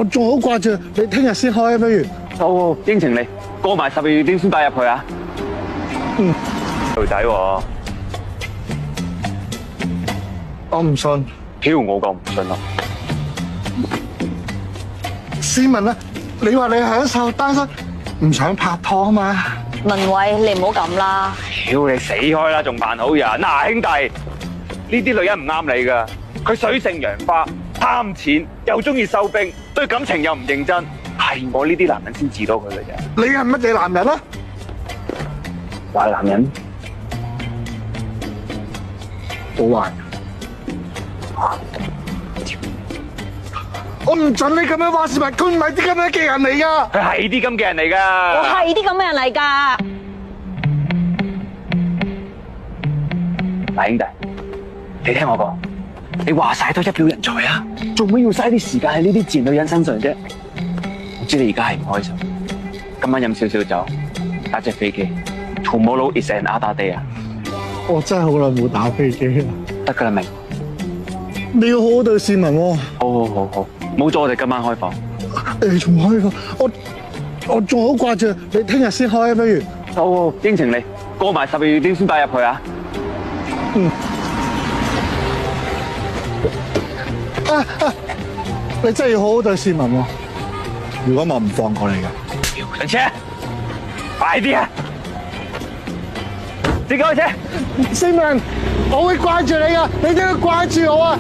我仲好掛住你，聽日先開啊，不如？好，應承你，過埋12點先帶入去啊。嗯，女仔喎，我唔信。屌我講唔信咯。思文啊，你話你享受單身，唔想拍拖啊嘛？文偉，你唔好咁啦。屌你死開啦，仲扮好人嗱，兄弟，呢啲女人唔啱你噶，佢水性楊花，貪錢又中意收兵，對感情又唔認真，係我呢啲男人先治到佢嘅啫。你係乜嘢男人啊？壞男人，好壞。我唔准你咁樣話事咪，佢唔係啲咁樣嘅人嚟噶。佢係啲咁嘅人嚟我噶。係啲咁嘅人嚟㗎。嗱，兄弟，你聽我講，你話晒都一表人才啊，做乜要嘥啲時間喺呢啲賤女人身上啫？我知你而家係唔開心，今晚飲少少酒，打隻飛機。Tomorrow is another day 啊！我真係好耐冇打飛機啦。得㗎啦，明。你要好好對市民喎。好，冇咗我哋今晚開房。你仲開房？我仲好掛住你，聽日先開啊，不如？好，應承你，過埋12點先帶入去啊。嗯。你真係要好好對市民喎。如果我唔放過你嘅。上車，快啲啊！自己開車。市民，我會掛住你噶，你都要掛住我啊！